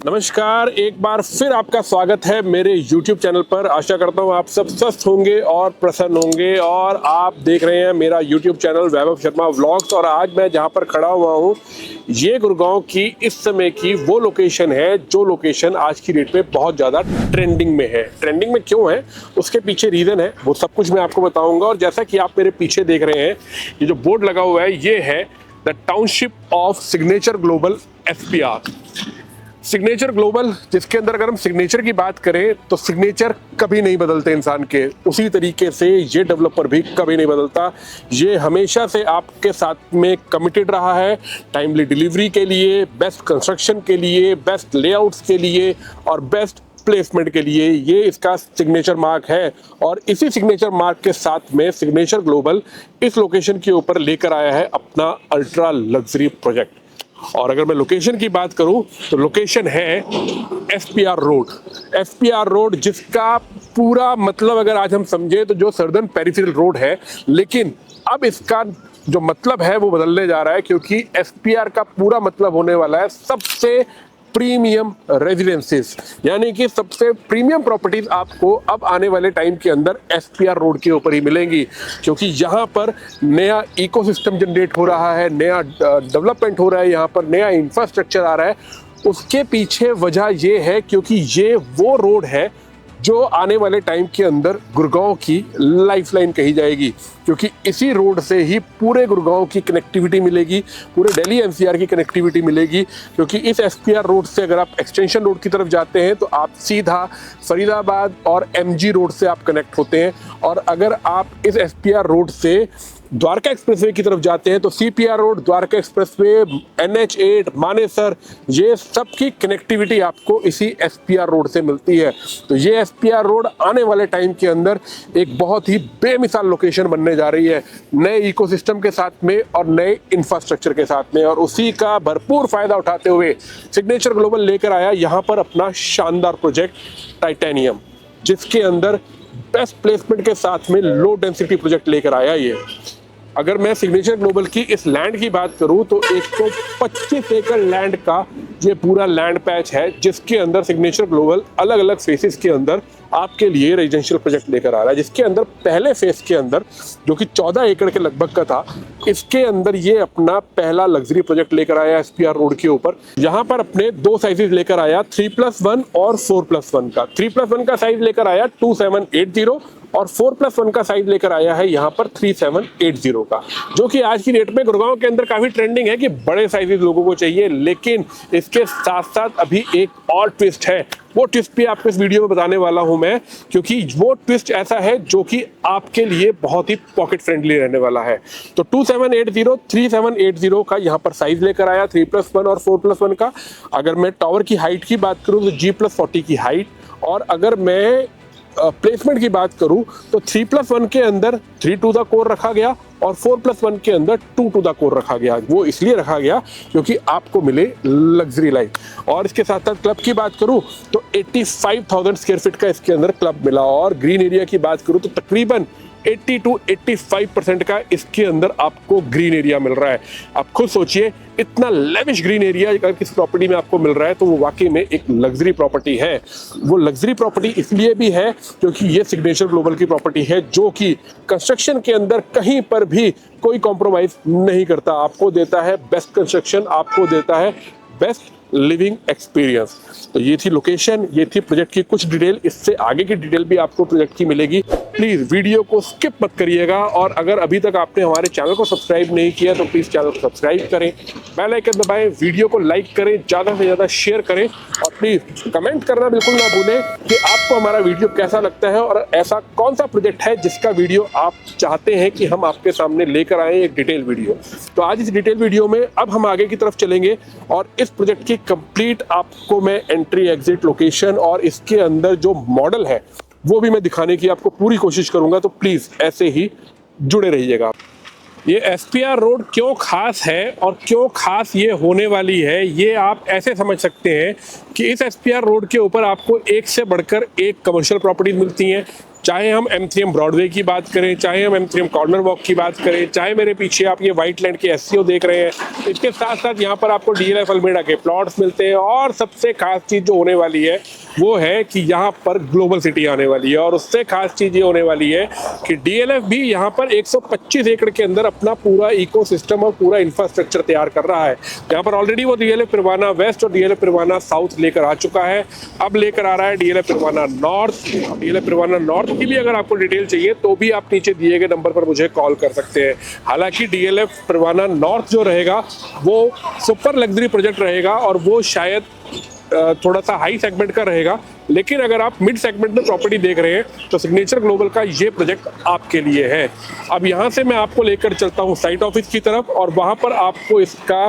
नमस्कार, एक बार फिर आपका स्वागत है मेरे YouTube चैनल पर। आशा करता हूँ आप सब स्वस्थ होंगे और प्रसन्न होंगे और आप देख रहे हैं मेरा YouTube चैनल वैभव शर्मा व्लॉग्स। और आज मैं जहाँ पर खड़ा हुआ हूँ ये गुड़गांव की इस समय की वो लोकेशन है जो लोकेशन आज की डेट में बहुत ज़्यादा ट्रेंडिंग में है। ट्रेंडिंग में क्यों है उसके पीछे रीज़न है, वो सब कुछ मैं आपको बताऊँगा। और जैसा कि आप मेरे पीछे देख रहे हैं ये जो बोर्ड लगा हुआ है ये है the township of signature global SPR। Signature global, जिसके अंदर अगर हम सिग्नेचर की बात करें तो सिग्नेचर कभी नहीं बदलते इंसान के, उसी तरीके से ये डेवलपर भी कभी नहीं बदलता। ये हमेशा से आपके साथ में कमिटेड रहा है टाइमली डिलीवरी के लिए, बेस्ट कंस्ट्रक्शन के लिए, बेस्ट लेआउट्स के लिए और बेस्ट प्लेसमेंट के लिए। ये इसका सिग्नेचर मार्क है और इसी सिग्नेचर मार्क के साथ में सिग्नेचर ग्लोबल इस लोकेशन के ऊपर लेकर आया है अपना अल्ट्रा लग्जरी प्रोजेक्ट। और अगर मैं लोकेशन की बात करूं तो लोकेशन है SPR रोड। SPR रोड जिसका पूरा मतलब अगर आज हम समझे तो जो सर्दर्न पेरिफेरल रोड है, लेकिन अब इसका जो मतलब है वो बदलने जा रहा है, क्योंकि SPR का पूरा मतलब होने वाला है सबसे प्रीमियम रेजिडेंसेस, यानी कि सबसे प्रीमियम प्रॉपर्टीज आपको अब आने वाले टाइम के अंदर SPR रोड के ऊपर ही मिलेंगी। क्योंकि यहाँ पर नया इकोसिस्टम जनरेट हो रहा है, नया डेवलपमेंट हो रहा है, यहाँ पर नया इंफ्रास्ट्रक्चर आ रहा है। उसके पीछे वजह ये है क्योंकि ये वो रोड है जो आने वाले टाइम के अंदर गुड़गांव की लाइफलाइन कही जाएगी, क्योंकि इसी रोड से ही पूरे गुड़गांव की कनेक्टिविटी मिलेगी, पूरे दिल्ली NCR की कनेक्टिविटी मिलेगी। क्योंकि इस SPR रोड से अगर आप एक्सटेंशन रोड की तरफ जाते हैं तो आप सीधा फरीदाबाद और MG रोड से आप कनेक्ट होते हैं, और अगर आप इस SPR रोड से द्वारका एक्सप्रेसवे की तरफ जाते हैं तो CPR road, Dwarka expressway, NH8, Manesar, ये सब की कनेक्टिविटी आपको इसी SPR रोड से मिलती है। तो ये SPR रोड आने वाले टाइम के अंदर एक बहुत ही बेमिसाल लोकेशन बनने जा रही है, नए इकोसिस्टम के साथ में और नए इंफ्रास्ट्रक्चर के साथ में। और उसी का भरपूर फायदा उठाते हुए सिग्नेचर ग्लोबल लेकर आया यहाँ पर अपना शानदार प्रोजेक्ट टाइटेनियम, जिसके अंदर बेस्ट प्लेसमेंट के साथ में लो डेंसिटी प्रोजेक्ट लेकर आया ये। अगर मैं सिग्नेचर ग्लोबल की इस लैंड की बात करूं तो 125 एकड़ लैंड का ये पूरा लैंड पैच है, जिसके अंदर सिग्नेचर ग्लोबल अलग अलग फेसेस के अंदर आपके लिए रेजिडेंशियल प्रोजेक्ट लेकर आ रहा है। जिसके अंदर पहले फेस के अंदर जो कि 14 एकड़ के लगभग का था, इसके अंदर ये अपना पहला लग्जरी प्रोजेक्ट लेकर आया SPR रोड के ऊपर। यहाँ पर अपने दो साइजेस लेकर आया 3+1 और 4+1 का। 3+1 का साइज लेकर आया 2780 और 4+1 का साइज लेकर आया है यहाँ पर 3780 का, जो कि आज की डेट में गुड़गांव के अंदर काफी ट्रेंडिंग है कि बड़े साइजेस लोगों को चाहिए। लेकिन इसके साथ साथ अभी एक और ट्विस्ट है, वो ट्विस्ट भी आपको इस वीडियो में बताने वाला हूं मैं, क्योंकि वो ट्विस्ट ऐसा है जो कि आपके लिए बहुत ही पॉकेट फ्रेंडली रहने वाला है। तो 3780 का यहाँ पर साइज लेकर आया 3+1 और 4+1 का। अगर मैं टावर की हाइट की बात करूं तो G+40 की हाइट, और अगर मैं प्लेसमेंट की बात करूं तो 3+1 के अंदर 3 टू द कोर रखा गया और 4+1 के अंदर 2 टू द कोर रखा गया। वो इसलिए रखा गया क्योंकि आपको मिले लग्जरी लाइफ। और इसके साथ साथ क्लब की बात करूं तो 85,000 स्क्वायर फीट का इसके अंदर क्लब मिला। और ग्रीन एरिया की बात करूं तो तकरीबन 80 to 85% का इसके अंदर आपको ग्रीन एरिया मिल रहा है। आप खुद सोचिए, इतना लेविश ग्रीन एरिया अगर किस प्रॉपर्टी में आपको मिल रहा है तो वो वाकई में एक लग्जरी प्रॉपर्टी है। वो लग्जरी प्रॉपर्टी इसलिए भी है क्योंकि ये सिग्नेचर ग्लोबल की प्रॉपर्टी है, जो कि कंस्ट्रक्शन के अंदर कहीं पर भी कोई कॉम्प्रोमाइज नहीं करता। आपको देता है बेस्ट कंस्ट्रक्शन, आपको देता है बेस्ट लिविंग एक्सपीरियंस। तो ये थी लोकेशन, ये थी प्रोजेक्ट की कुछ डिटेल। इससे आगे की डिटेल भी आपको प्रोजेक्ट की मिलेगी। प्लीज वीडियो को स्किप मत करिएगा, और अगर अभी तक आपने हमारे चैनल को सब्सक्राइब नहीं किया तो प्लीज चैनल को सब्सक्राइब करें, बेल आइकन दबाएं, वीडियो को लाइक करें, ज्यादा से ज्यादा शेयर करें, और प्लीज कमेंट करना बिल्कुल ना भूलें कि आपको हमारा वीडियो कैसा लगता है और ऐसा कौन सा प्रोजेक्ट है जिसका वीडियो आप चाहते हैं कि हम आपके सामने लेकर आए एक डिटेल वीडियो। तो आज इस डिटेल वीडियो में अब हम आगे की तरफ चलेंगे और इस प्रोजेक्ट की कंप्लीट आपको मैं एंट्री एग्जिट लोकेशन और इसके अंदर जो मॉडल है वो भी मैं दिखाने की आपको पूरी कोशिश करूंगा। तो प्लीज ऐसे ही जुड़े रहिएगा। ये SPR रोड क्यों खास है और क्यों खास ये होने वाली है, ये आप ऐसे समझ सकते हैं कि इस SPR रोड के ऊपर आपको एक से बढ़कर एक कमर्शियल प्रॉपर्टीज मिलती हैं, चाहे हम M3M ब्रॉडवे की बात करें, चाहे हम M3M कॉर्नर वॉक की बात करें, चाहे मेरे पीछे आप ये व्हाइट लैंड के SCO देख रहे हैं, इसके साथ साथ यहाँ पर आपको DLF अल्मेडा के प्लॉट्स मिलते हैं। और सबसे खास चीज़ जो होने वाली है वो है कि यहाँ पर ग्लोबल सिटी आने वाली है, और उससे खास चीज़ ये होने वाली है कि DLF भी यहाँ पर 125 एकड़ के अंदर अपना पूरा इकोसिस्टम और पूरा इंफ्रास्ट्रक्चर तैयार कर रहा है। यहाँ पर ऑलरेडी वो DLF पिरवाना वेस्ट और DLF पिरवाना साउथ लेकर आ चुका है, अब लेकर आ रहा है DLF पिरवाना नॉर्थ। DLF पिरवाना नॉर्थ की भी अगर आपको डिटेल चाहिए तो भी आप नीचे दिए गए नंबर पर मुझे कॉल कर सकते हैं। हालांकि DLF पिरवाना नॉर्थ जो रहेगा वो सुपर लग्जरी प्रोजेक्ट रहेगा, और वो शायद थोड़ा सा हाई सेगमेंट का रहेगा, लेकिन अगर आप मिड सेगमेंट में प्रॉपर्टी देख रहे हैं तो सिग्नेचर ग्लोबल का ये प्रोजेक्ट आपके लिए है। अब यहाँ से मैं आपको लेकर चलता हूँ साइट ऑफिस की तरफ, और वहाँ पर आपको इसका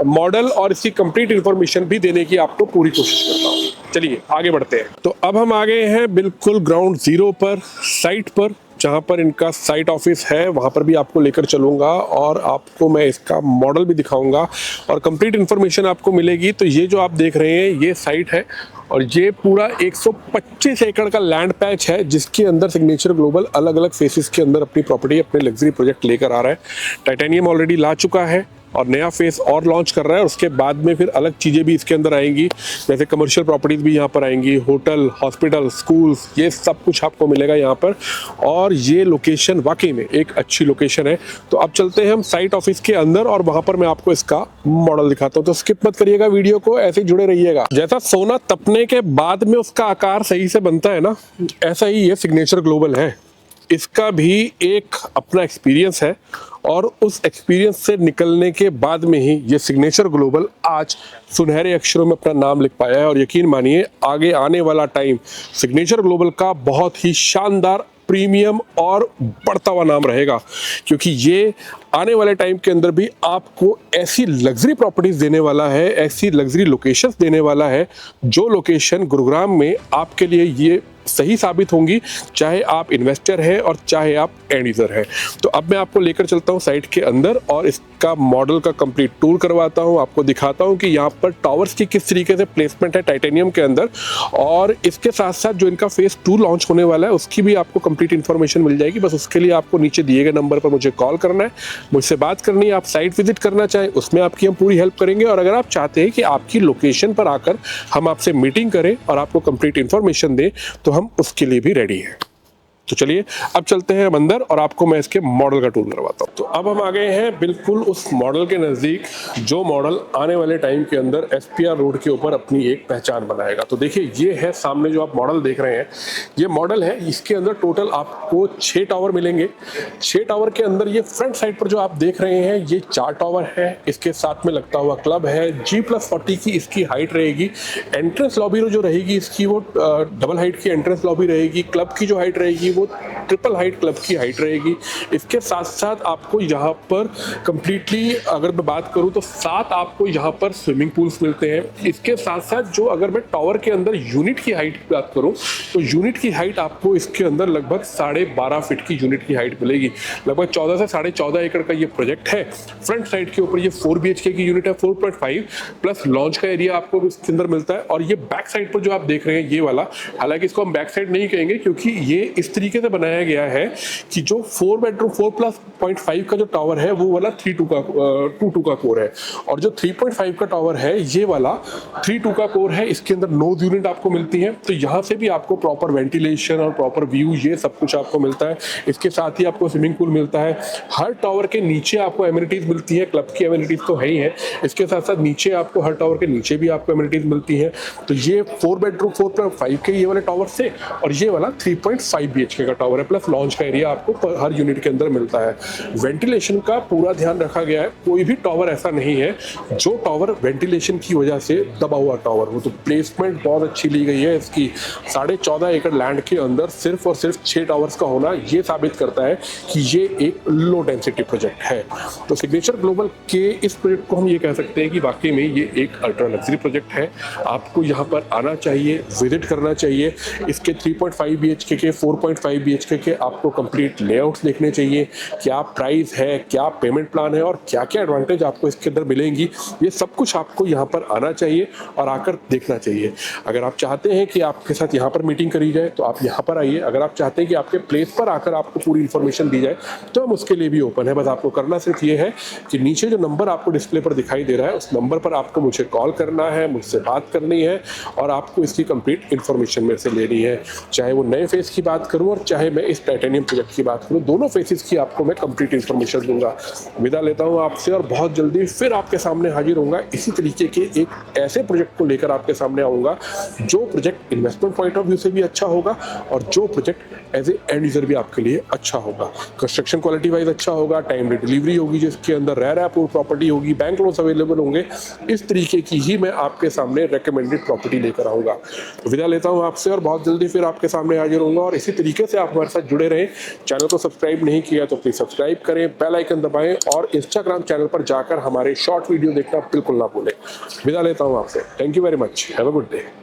मॉडल और इसकी कंप्लीट इंफॉर्मेशन भी देने की आपको पूरी कोशिश करता हूँ। चलिए आगे बढ़ते हैं। तो अब हम आ गए हैं बिल्कुल ग्राउंड जीरो पर, साइट पर, जहाँ पर इनका साइट ऑफिस है। वहाँ पर भी आपको लेकर चलूँगा और आपको मैं इसका मॉडल भी दिखाऊंगा और कंप्लीट इन्फॉर्मेशन आपको मिलेगी। तो ये जो आप देख रहे हैं ये साइट है, और ये पूरा 125 एकड़ का लैंड पैच है, जिसके अंदर सिग्नेचर ग्लोबल अलग अलग फेसेस के अंदर अपनी प्रॉपर्टी, अपने लग्जरी प्रोजेक्ट लेकर आ रहा है। टाइटेनियम ऑलरेडी ला चुका है और नया फेस और लॉन्च कर रहा है, और उसके बाद में फिर अलग चीज़ें भी इसके अंदर आएंगी, जैसे कमर्शियल प्रॉपर्टीज़ भी यहाँ पर आएंगी, होटल, हॉस्पिटल, स्कूल्स, ये सब कुछ आपको मिलेगा यहाँ पर। और ये लोकेशन वाकई में एक अच्छी लोकेशन है। तो अब चलते हैं हम साइट ऑफिस के अंदर, और वहाँ पर मैं आपको इसका मॉडल दिखाता हूँ। तो स्किप मत करिएगा वीडियो को, ऐसे ही जुड़े रहिएगा। जैसा सोना तपने के बाद में उसका आकार सही से बनता है ना, ऐसा ही ये सिग्नेचर ग्लोबल है। इसका भी एक अपना एक्सपीरियंस है, और उस एक्सपीरियंस से निकलने के बाद में ही ये सिग्नेचर ग्लोबल आज सुनहरे अक्षरों में अपना नाम लिख पाया है। और यकीन मानिए आगे आने वाला टाइम सिग्नेचर ग्लोबल का बहुत ही शानदार, प्रीमियम और बढ़ता हुआ नाम रहेगा, क्योंकि ये आने वाले टाइम के अंदर भी आपको ऐसी लग्जरी प्रॉपर्टीज देने वाला है, ऐसी लग्जरी लोकेशंस देने वाला है, जो लोकेशन गुरुग्राम में आपके लिए ये सही साबित होंगी, चाहे आप इन्वेस्टर हैं और चाहे आप एंड यूजर हैं। तो अब मैं आपको लेकर चलता हूं साइट के अंदर और इसका मॉडल का कंप्लीट टूर करवाता हूं, आपको दिखाता हूं कि यहाँ पर टावर्स की किस तरीके से प्लेसमेंट है टाइटेनियम के अंदर, और इसके साथ साथ जो इनका फेज 2 लॉन्च होने वाला है उसकी भी आपको कंप्लीट इन्फॉर्मेशन मिल जाएगी। बस उसके लिए आपको नीचे दिए गए नंबर पर मुझे कॉल करना है, मुझसे बात करनी है। आप साइट विजिट करना चाहें उसमें आपकी हम पूरी हेल्प करेंगे, और अगर आप चाहते हैं कि आपकी लोकेशन पर आकर हम आपसे मीटिंग करें और आपको कंप्लीट इन्फॉर्मेशन दें, तो हम उसके लिए भी रेडी हैं। तो चलिए अब चलते हैं हम अंदर और आपको मैं इसके मॉडल का टूर करवाता हूँ। तो अब हम आ गए हैं बिल्कुल उस मॉडल के नज़दीक, जो मॉडल आने वाले टाइम के अंदर SPR रोड के ऊपर अपनी एक पहचान बनाएगा। तो देखिए ये है सामने जो आप मॉडल देख रहे हैं, ये मॉडल है। इसके अंदर टोटल आपको 6 टावर मिलेंगे। 6 टावर के अंदर ये फ्रंट साइड पर जो आप देख रहे हैं ये 4 टावर है, इसके साथ में लगता हुआ क्लब है। G+40 की इसकी हाइट रहेगी। एंट्रेंस लॉबी जो रहेगी इसकी वो डबल हाइट की एंट्रेंस लॉबी रहेगी। क्लब की जो हाइट रहेगी वो ट्रिपल हाइट क्लब की हाइट रहेगी। इसके साथ साथ आपको यहाँ पर कंप्लीटली अगर मैं बात करूँ तो 7 आपको यहाँ पर स्विमिंग पूल्स मिलते हैं। इसके साथ साथ जो अगर मैं टावर के अंदर यूनिट की हाइट की बात करूँ तो यूनिट की हाइट आपको इसके अंदर लगभग 12.5 फीट की यूनिट की हाइट मिलेगी। लगभग 14 से 14.5 एकड़ का ये प्रोजेक्ट है। फ्रंट साइड के ऊपर ये 4 BHK की यूनिट है, 4.5 प्लस लॉन्च का एरिया आपको इसके अंदर मिलता है। और ये बैक साइड पर जो आप देख रहे हैं ये वाला, हालांकि इसको हम बैक साइड नहीं कहेंगे क्योंकि ये इस तरीके से बनाया गया है कि जो 4 बेडरूम 4+.5 का जो टावर है वो वाला 3.2 का कोर है, और जो 3.5 का टावर है ये वाला 3.2 का कोर है। इसके अंदर नोज यूनिट आपको मिलती है, तो यहाँ से भी आपको प्रॉपर वेंटिलेशन और प्रॉपर व्यू ये सब कुछ आपको मिलता है। इसके साथ ही आपको स्विमिंग पूल मिलता है। हर टावर के नीचे आपको एमिनिटीज मिलती है। क्लब की एमिनिटीज तो है ही है, इसके साथ साथ नीचे आपको हर टावर के नीचे भी आपको एमिनिटीज मिलती है। तो ये 4 बेडरूम 4.5 के ये वाले टावर से, और ये वाला 3.5 BHK का टावर है, प्लस लॉन्च का एरिया आपको हर यूनिट के अंदर मिलता है। वेंटिलेशन का पूरा ध्यान रखा गया है। कोई भी टावर ऐसा नहीं है जो टावर वेंटिलेशन की वजह से दबा हुआ टावर हो। तो प्लेसमेंट बहुत अच्छी ली गई है इसकी। 14.5 एकड़ लैंड के अंदर सिर्फ और सिर्फ 6 टावर्स का होना ये साबित करता है कि ये एक लो डेंसिटी प्रोजेक्ट है। तो सिग्नेचर ग्लोबल के इस प्रोजेक्ट को हम ये कह सकते हैं कि वाकई में ये एक अल्ट्रा लग्जरी प्रोजेक्ट है। आपको यहाँ पर आना चाहिए, विजिट करना चाहिए। इसके 3.5 BHK के, 4.5 5 BHK के आपको कंप्लीट लेआउट्स देखने चाहिए, क्या प्राइस है, क्या पेमेंट प्लान है और क्या क्या एडवांटेज आपको इसके अंदर मिलेंगी, ये सब कुछ आपको यहाँ पर आना चाहिए और आकर देखना चाहिए। अगर आप चाहते हैं कि आपके साथ यहाँ पर मीटिंग करी जाए तो आप यहाँ पर आइए। अगर आप चाहते हैं कि आपके प्लेस पर आकर आपको पूरी इन्फॉर्मेशन दी जाए तो हम उसके लिए भी ओपन है। बस आपको करना सिर्फ ये है कि नीचे जो नंबर आपको डिस्प्ले पर दिखाई दे रहा है उस नंबर पर आपको मुझे कॉल करना है, मुझसे बात करनी है और आपको इसकी कंप्लीट इन्फॉर्मेशन मेरे से लेनी है। चाहे वो नए फेस की बात करूं और चाहे मैं इस टाइटेनियम प्रोजेक्ट की बात करूं, दोनों फेसेस की आपको मैं कंप्लीट इन्फॉर्मेशन दूंगा। विदा लेता हूं आपसे और बहुत जल्दी फिर आपके सामने हाजिर होऊंगा इसी तरीके के एक ऐसे प्रोजेक्ट को लेकर आपके सामने आऊँगा जो project investment point of view से भी अच्छा होगा और जो project as a end user भी आपके लिए अच्छा होगा। कंस्ट्रक्शन क्वालिटी वाइज अच्छा होगा, टाइमली डिलीवरी होगी, जिसके अंदर रह अप्रूव प्रॉपर्टी होगी, बैंक लोन्स अवेलेबल होंगे। इस तरीके की ही मैं आपके सामने रेकमेंडेड प्रॉपर्टी लेकर आऊँगा। विदा लेता हूँ आपसे और बहुत जल्दी फिर आपके सामने हाजिर होऊंगा और इसी तरीके से आप हमारे साथ जुड़े रहें। चैनल को सब्सक्राइब नहीं किया तो प्लीज़ सब्सक्राइब करें, बेल आइकन दबाएं और इंस्टाग्राम चैनल पर जाकर हमारे शॉर्ट वीडियो देखना बिल्कुल ना भूलें। विदा लेता हूँ आपसे। Thank you very much. Have a good day.